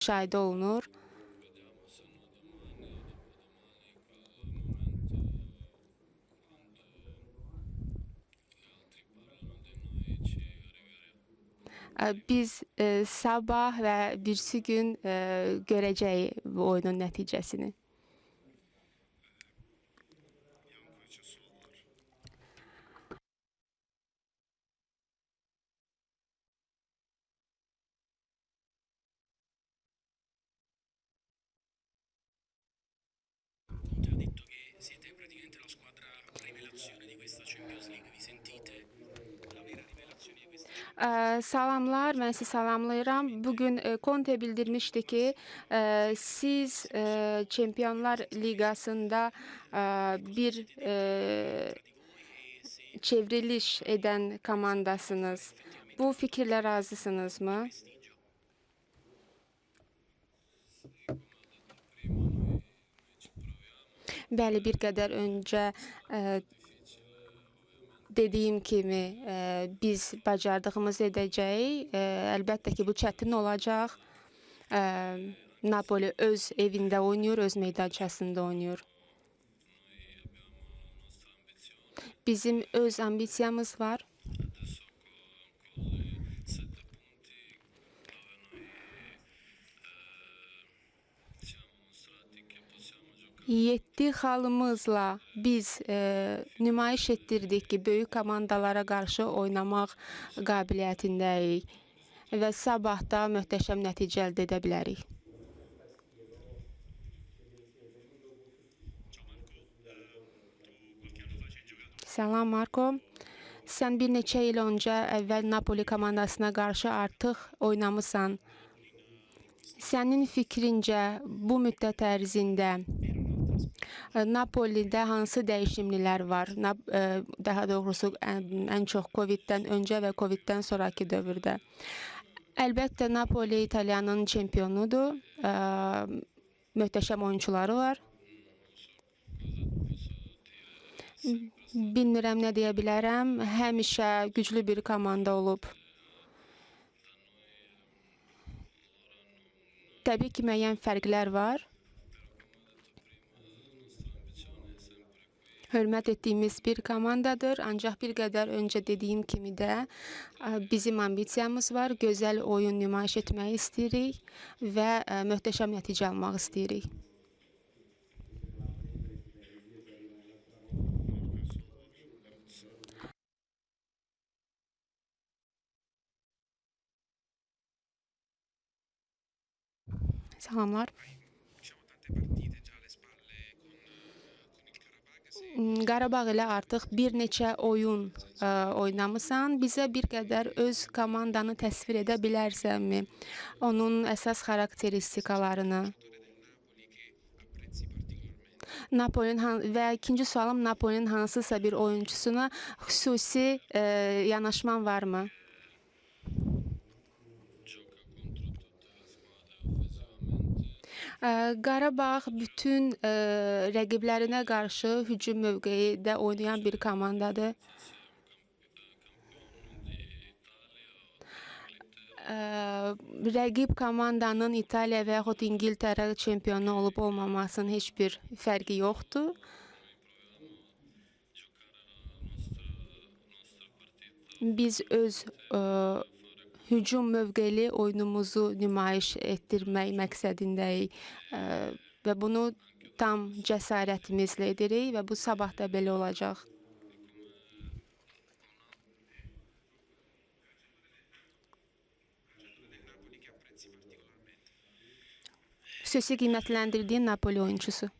müşahidə olunur. Biz sabah və birisi gün görəcəyik bu oyunun nəticəsini. Siete praticamente la squadra rivelazione di questa Champions League. Vi sentite la vera rivelazione di questa? Salamlar, mən sizi salamlayıram. Bugün Conte bildirmişdi ki, siz Çempionlar Liqasında bir çevriliş edən komandasınız. Bu fikirlə razısınızmı? Bəli, bir qədər öncə dediyim kimi biz bacardığımızı edəcəyik. Əlbəttə ki, bu çətin olacaq. Napoli öz evində oynayır, öz meydançasında oynayır. Bizim öz ambisiyamız var. 7 xalımızla biz nümayiş etdirdik ki, böyük komandalara qarşı oynamaq qabiliyyətindəyik və sabah da möhtəşəm nəticə əldə edə bilərik. Salam Marco. Sən bir neçə il əvvəl Napoli komandasına qarşı artıq oynamısan. Sənin fikrincə bu müddət ərzində Napolidə hansı dəyişimlilər var? Daha doğrusu ən çox Covid-dən öncə və Covid-dən sonraki dövrdə. Əlbəttə Napoli İtaliyanın çempionudur. Möhtəşəm oyunçuları var. Bilmirəm nə deyə bilərəm. Həmişə güclü bir komanda olub. Təbii ki, müəyyən fərqlər var. Hörmət etdiyimiz bir komandadır. Ancaq bir qədər öncə dediyim kimi də bizim ambisiyamız var. Gözəl oyun nümayiş etmək istəyirik və möhtəşəm nəticə almaq istəyirik. Salamlar. Qarabağ ilə artıq bir neçə oyun oynamısan. Bizə bir qədər öz komandanı təsvir edə bilərsənmi? Onun əsas xarakteristikalarını. Və ikinci sualım, Napolinin hansısa bir oyuncusuna xüsusi yanaşman varmı? Qarabağ bütün rəqiblərinə qarşı hücum mövqeyində oynayan bir komandadır. Rəqib komandanın İtaliya və yaxud İngiltərə çempionu olub olmamasının heç bir fərqi yoxdur. Biz öz hücum mövqeli oyunumuzu nümayiş etdirmək məqsədindəyik və bunu tam cəsarətimizlə edirik və bu sabah da belə olacaq. Xüsusi qiymətləndirdiyin Napoli oyuncusu.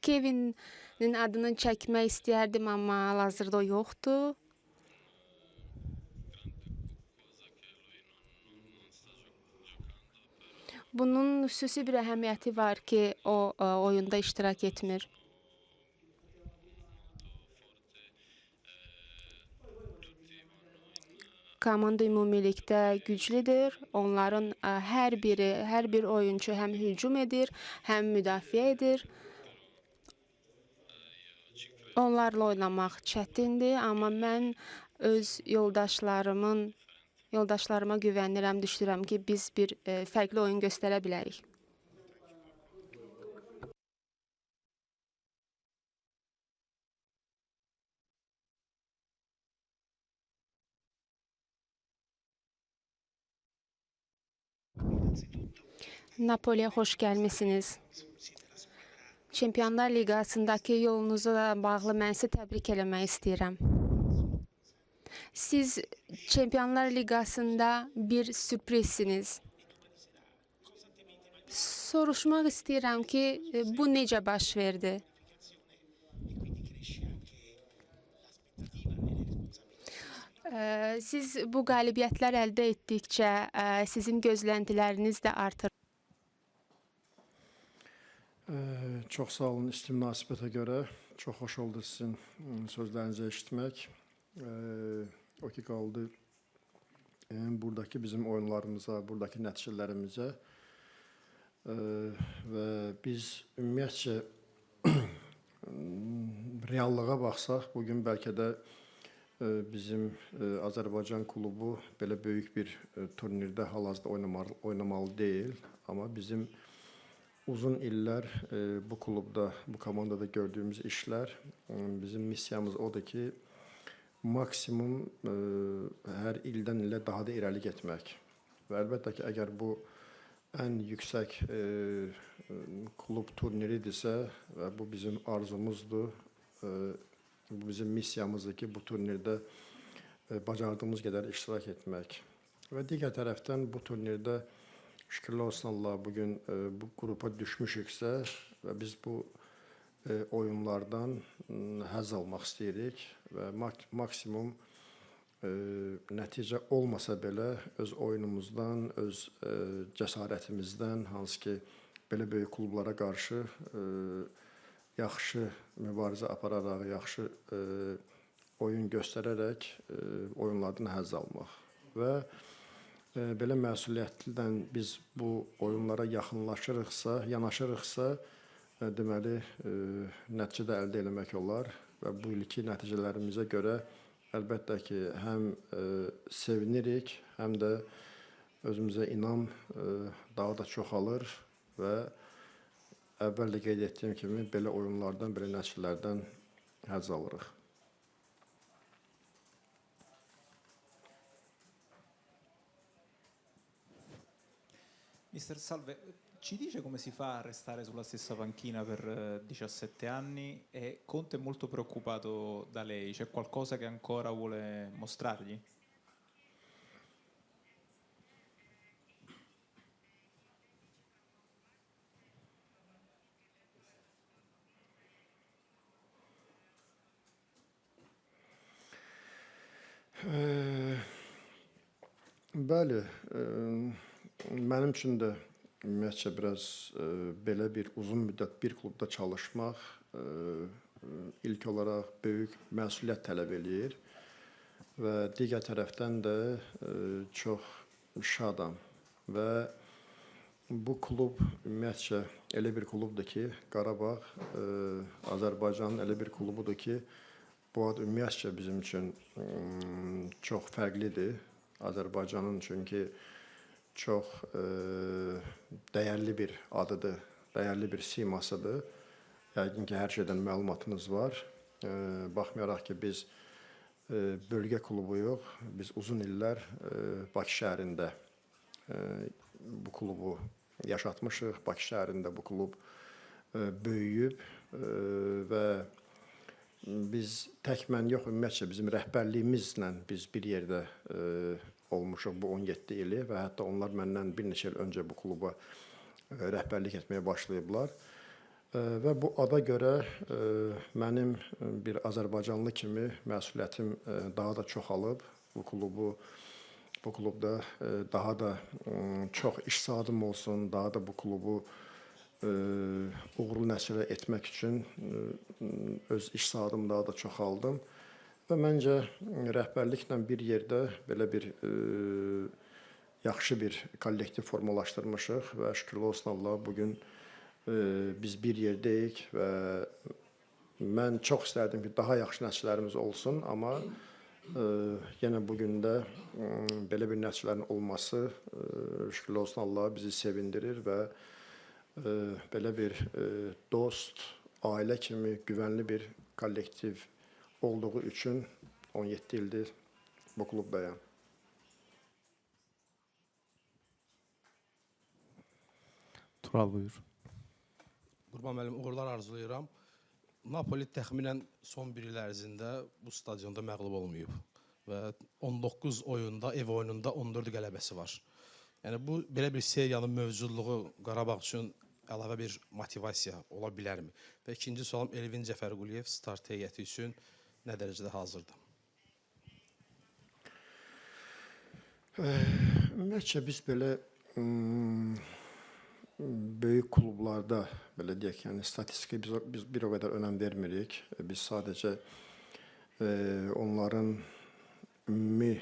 Kevin'in adını çəkmək istəyərdim, amma hal-hazırda o yoxdur. Bunun xüsusi bir əhəmiyyəti var ki, o oyunda iştirak etmir. Komanda ümumilikdə güclüdür. Onların hər bir oyunçu həm hücum edir, həm müdafiə edir. Onlarla oynamaq çətindir, amma mən öz yoldaşlarıma güvənirəm, düşünürəm ki, biz bir fərqli oyun göstərə bilərik. Napoli'ye hoş gəlmisiniz. Çempionlar Liqasındakı yolunuzla bağlı mən sizə təbrik eləmək istəyirəm. Siz Çempionlar Liqasında bir sürprizsiniz. Soruşmaq istəyirəm ki, bu necə baş verdi? Siz bu qalibiyyətlər əldə etdikcə sizin gözləntiləriniz də artır. Çox sağ olun isti münasibətə görə. Çox xoş oldu sizin sözlərinizi eşitmək. O ki qaldı buradakı bizim oyunlarımıza, buradakı nəticələrimizə və biz ümumiyyətcə reallığa baxsaq, bugün bəlkə də bizim Azərbaycan klubu belə böyük bir turnirdə hal-hazırda oynamalı deyil. Amma bizim uzun illər bu klubda, bu komandada gördüyümüz işlər, bizim missiyamız odur ki, maksimum hər ildən ilə daha da irəli getmək. Və əlbəttə ki, əgər bu ən yüksək klub turniridirsə və bu bizim arzumuzdur, bu bizim missiyamızdır ki, bu turnirdə bacardığımız qədər iştirak etmək. Və digər tərəfdən bu turnirdə şükürlər olsun Allah bugün bu qrupa düşmüşüksə və biz bu oyunlardan həzz almaq istəyirik və maksimum nəticə olmasa belə öz oyunumuzdan, öz cəsarətimizdən, hansı ki, belə böyük klublara qarşı yaxşı mübarizə apararaq, yaxşı oyun göstərərək oyunlardan həzz almaq. Və belə məsuliyyətlidən biz bu oyunlara yaxınlaşırıqsa, yanaşırıqsa, deməli, nəticə də əldə eləmək olar və bu ilki nəticələrimizə görə əlbəttə ki, həm sevinirik, həm də özümüzə inam daha da çoxalır və əvvəl də qeyd etdiyim kimi belə oyunlardan, belə nəticələrdən həzz alırıq. Mister Salve, ci dice come si fa a restare sulla stessa panchina per 17 anni e Conte è molto preoccupato da lei, c'è qualcosa che ancora vuole mostrargli? Bəli, mənim üçün də ümumiyyətcə biraz belə bir uzun müddət bir klubda çalışmaq ilk olaraq böyük məsuliyyət tələb eləyir və digər tərəfdən də çox şadam və bu klub ümumiyyətcə elə bir klubdur ki, Qarabağ Azərbaycanın elə bir klubudur ki, bu ad ümumiyyətcə bizim üçün çox fərqlidir. Azərbaycanın çünki çox dəyərli bir adıdır, dəyərli bir simasıdır. Yəqin ki, hər şeydən məlumatınız var. Baxmayaraq ki, biz bölgə klubuyuq, biz uzun illər Bakı şəhərində bu klubu yaşatmışıq. Bakı şəhərində bu klub böyüyüb və biz tək mən yox, ümumiyyətcə bizim rəhbərliyimizlə biz bir yerdə olmuşuq bu 17 ili və hətta onlar məndən bir neçə il öncə bu kluba rəhbərlik etməyə başlayıblar. Və bu ada görə mənim bir Azərbaycanlı kimi məsuliyyətim daha da çoxalıb. Bu klubda daha da çox iş saatim olsun, daha da bu klubu uğurlu nəticələr etmək üçün öz iş saatımı daha da çoxaldım. Və məncə rəhbərliklə bir yerdə belə bir yaxşı bir kollektiv formalaşdırmışıq və şükürlər olsun Allah bugün biz bir yerdəyik və mən çox istərdim ki, daha yaxşı nəticələrimiz olsun, amma yenə bu gün də belə bir nəticələrin olması şükürlər olsun Allaha bizi sevindirir və belə bir dost, ailə kimi güvənli bir kollektiv olduğu üçün 17 ildir bu klubdayam. Tural buyur. Qurban müəllim, uğurlar arzulayıram. Napoli təxminən son bir il ərzində bu stadionda məğlub olmayıb və 19 oyunda, ev oyununda 14 qələbəsi var. Yəni bu belə bir seriyanın mövcudluğu Qarabağ üçün əlavə bir motivasiya ola bilərmi? Və ikinci sualım Elvin Cəfərquliyev start heyəti üçün nə dərəcədə hazırdır? Ümumiyyətcə biz belə böyük klublarda belə deyək, yəni statistikaya biz bir o qədər önəm vermirik. Biz sadəcə onların ümumi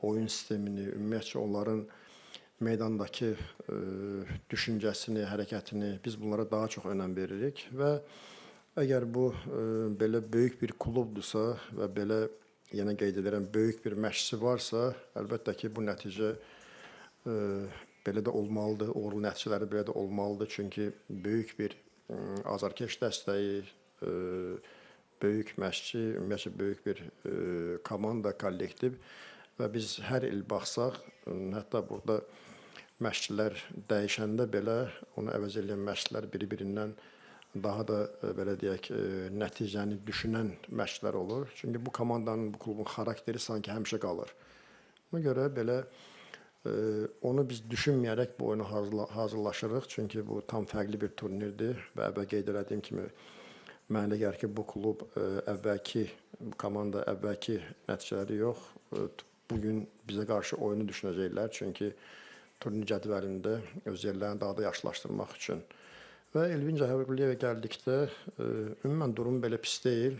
oyun sistemini, ümumiyyətcə onların meydandakı düşüncəsini, hərəkətini biz bunlara daha çox önəm veririk və əgər bu belə böyük bir klubdursa və belə yenə qeyd edirəm, böyük bir məşqçi varsa, əlbəttə ki, bu nəticə belə də olmalıdır, uğurlu nəticələri belə də olmalıdır. Çünki böyük bir azarkeş dəstəyi, böyük məşqçi, ümumiyyətlə böyük bir komanda, kollektiv və biz hər il baxsaq, hətta burada məşqçilər dəyişəndə belə onu əvəz edən məşqçilər biri-birindən daha da belə deyək, nəticəni düşünən məşqçilər olur. Çünki bu komandanın, bu klubun xarakteri sanki həmişə qalır. Buna görə belə onu biz düşünməyərək bu oyuna hazırlaşırıq. Çünki bu tam fərqli bir turnirdir və əvvəl qeyd etdiyim kimi mənə elə gəlir ki, bu klub bu komanda əvvəlki nəticələri yox, bugün bizə qarşı oyunu düşünəcəklər. Çünki turnir cədvəlində öz yerlərini daha da yaxşılaşdırmaq üçün. Və Elvin Cəfərquliyevə gəldikdə, ümumən durum belə pis deyil.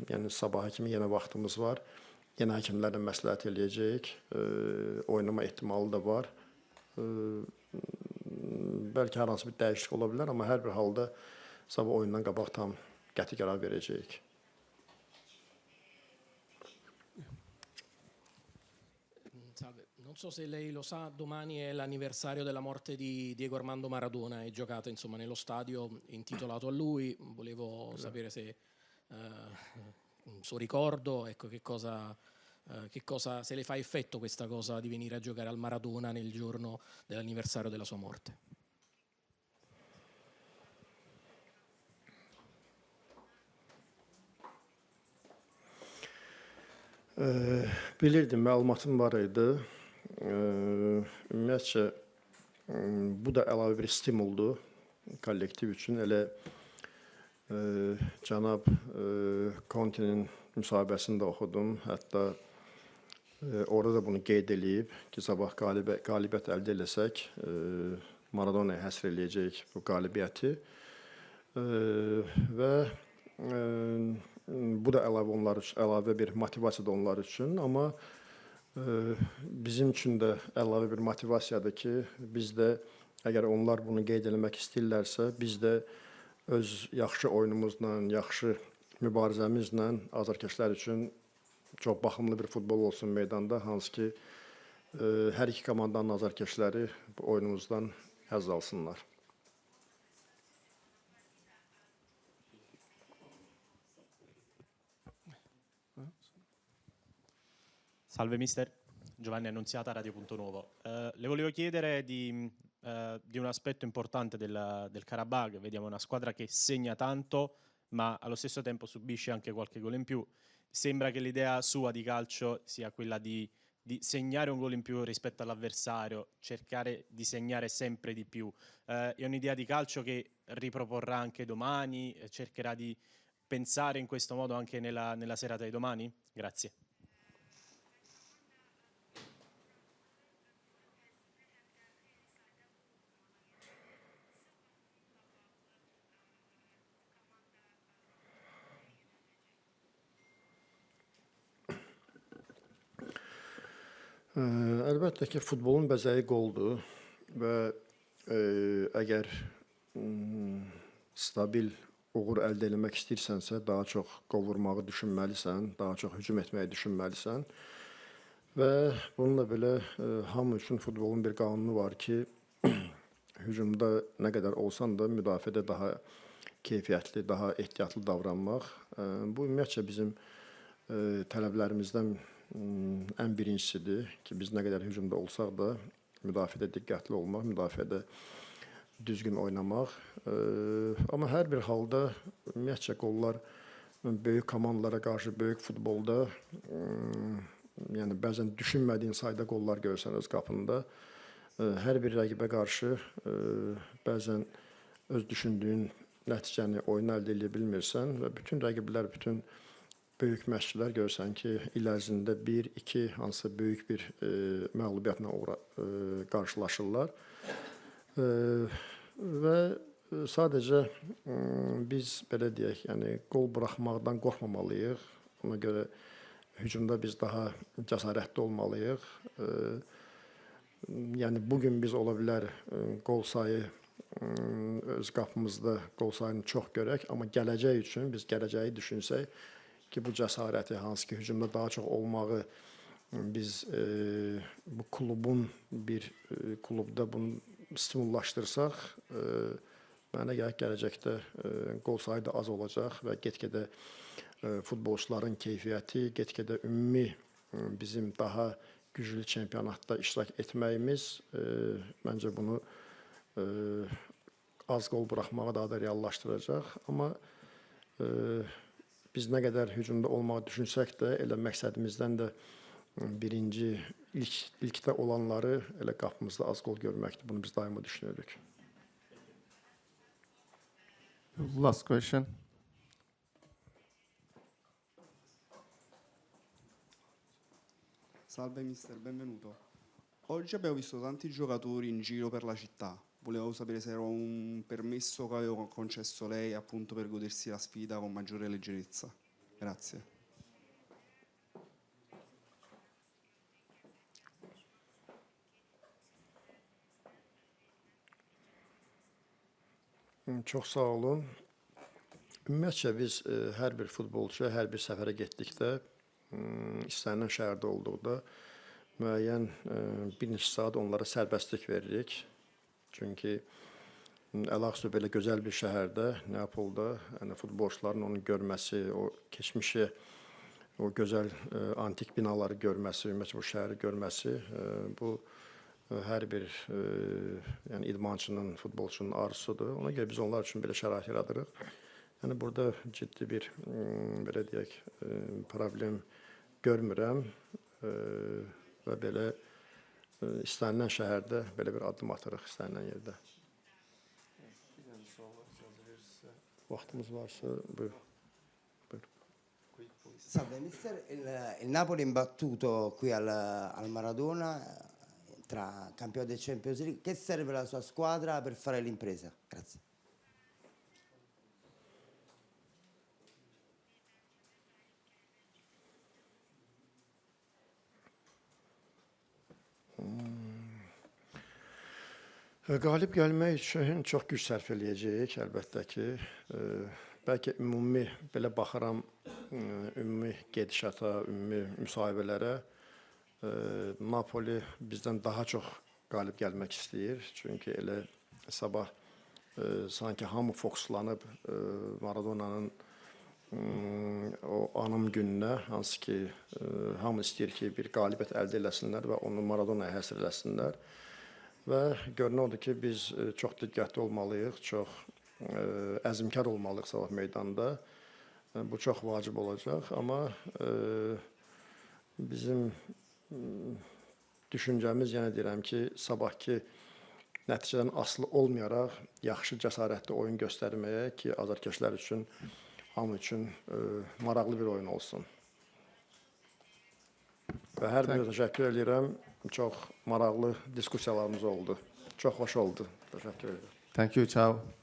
Yəni sabaha kimi yenə vaxtımız var. Yenə həkimlərlə məsləhət eləyəcəyik. Oynama ehtimalı da var. Bəlkə hər hansı bir dəyişiklik ola bilər, amma hər bir halda sabah oyundan qabaq tam qəti qərar verəcəyik. Salve, non so se lei lo sa, domani è l'anniversario della morte di Diego Armando Maradona e giocate insomma nello stadio intitolato a lui. Volevo sapere se un suo ricordo, ecco, che cosa, se le fa effetto questa cosa di venire a giocare al Maradona nel giorno dell'anniversario della sua morte. Bilirdim, məlumatım var idi. Ümumiyyətcə, bu da əlavə bir stimuldur kollektiv üçün. Elə cənab Conte'nin müsahibəsində oxudum. Hətta orada da bunu qeyd eləyib ki, sabah qalibiyyət əldə eləsək, Maradona'ya həsr eləyəcək bu qalibiyyəti. Və bu da əlavə bir motivasiya da onlar üçün, amma bizim üçün də əlavə bir motivasiyadır ki, biz də əgər onlar bunu qeyd eləmək istəyirlərsə, biz də öz yaxşı oyunumuzla, yaxşı mübarizəmizlə azarkeşlər üçün çox baxımlı bir futbol olsun meydanda, hansı ki, hər iki komandanın azarkeşləri bu oyunumuzdan həzz alsınlar. Salve mister, Giovanni Annunziata, Radio Punto Nuovo. Le volevo chiedere di un aspetto importante del Karabag. Vediamo una squadra che segna tanto, ma allo stesso tempo subisce anche qualche gol in più. Sembra che l'idea sua di calcio sia quella di segnare un gol in più rispetto all'avversario, cercare di segnare sempre di più. È un'idea di calcio che riproporrà anche domani, cercherà di pensare in questo modo anche nella serata di domani? Grazie. Əlbəttə ki, futbolun bəzəyi qoldur və əgər stabil uğur əldə etmək istəyirsənsə, daha çox qol vurmağı düşünməlisən, daha çox hücum etməyi düşünməlisən. Və bununla belə hamı üçün futbolun bir qanunu var ki, hücumda nə qədər olsan da müdafiədə daha keyfiyyətli, daha ehtiyatlı davranmaq. Bu ümumiyyətcə bizim tələblərimizdən ən birincisidir ki, biz nə qədər hücumda olsaq da müdafiədə diqqətli olmaq, müdafiədə düzgün oynamaq. Amma hər bir halda ümumiyyətcə qollar böyük komandalara qarşı böyük futbolda yəni bəzən düşünmədiyin sayda qollar görürsən öz qapında. Hər bir rəqibə qarşı bəzən öz düşündüyün nəticəni, oyunu əldə edə bilmirsən və bütün rəqiblər, bütün böyük məşqçilər görürsən ki, il ərzində 1-2 hansısa böyük bir məğlubiyyətlə qarşılaşırlar. Və sadəcə biz belə deyək, yəni qol buraxmaqdan qorxmamalıyıq. Ona görə hücumda biz daha cəsarətli olmalıyıq. Yəni bugün biz ola bilər qol sayı öz qapımızda qol sayını çox görək, amma gələcək üçün biz gələcəyi düşünsək ki, bu cəsarəti hansı ki hücumda daha çox olmağı biz bu klubun bir klubda bunu stimullaşdırsaq, mənə gəlir gələcəkdə qol sayı da az olacaq və get-gedə futbolçuların keyfiyyəti, get-gedə ümumi bizim daha güclü çempionatda iştirak etməyimiz məncə bunu az qol buraxmağı daha da reallaşdıracaq. Amma biz nə qədər hücumda olmağı düşünsək də, elə məqsədimizdən də birinci, ilkdə olanları elə qapımızda az qol görməkdir. Bunu biz daima düşünürük. Last question. Salve mister, benvenuto. Oggi abbiamo visto tanti giocatori in giro per la città. Volevo sapere se era un permesso che avevo concesso lei appunto per godersi la sfida con maggiore leggerezza. Grazie. Çox sağ olun. Ümumiyyətcə biz hər bir futbolçuya hər bir səfərə getdikdə, istənilən şəhərdə olduqda müəyyən bir neçə saat onlara sərbəstlik veririk. Çünki əlaqəsi belə gözəl bir şəhərdə, Neapolda, yəni futbolçuların onu görməsi, o keçmişi, o gözəl antik binaları görməsi, ümumiyyətlə bu şəhəri görməsi, bu hər bir yəni idmançının, futbolçunun arzusudur. Ona görə biz onlar üçün belə şərait yaradırıq. Yəni burada ciddi bir belə deyək problem görmürəm və belə istənilən şəhərdə belə bir addım atırıq, istənilən yerdə. Vaxtımız varsa buyur. Salve mister, il Napoli imbattuto qui al Maradona tra campione del Champions League. Che serve alla sua squadra per fare l'impresa? Grazie. Qalib gəlmək üçün çox güc sərf eləyəcəyik, əlbəttə ki. Bəlkə ümumi, belə baxıram, ümumi gedişata, ümumi müsahibələrə Napoli bizdən daha çox qalib gəlmək istəyir. Çünki elə sabah sanki hamı fokuslanıb Maradona'nın o anım gününə, hansı ki, hamı istəyir ki, bir qalibiyyət əldə eləsinlər və onu Maradona'ya həsr eləsinlər. Və görünən odur ki, biz çox diqqətli olmalıyıq, çox əzmkar olmalıyıq sabah meydanda. Bu çox vacib olacaq, amma bizim düşüncəmiz, yenə deyirəm ki, sabahki nəticədən asılı olmayaraq yaxşı cəsarətli oyun göstərməyə ki, azarkeşlər üçün, hamı üçün maraqlı bir oyun olsun. Və hər birə təşəkkür edirəm. Çox maraqlı diskussiyalarımız oldu. Çox xoş oldu. Təşəkkür edirəm. Thank you. Ciao.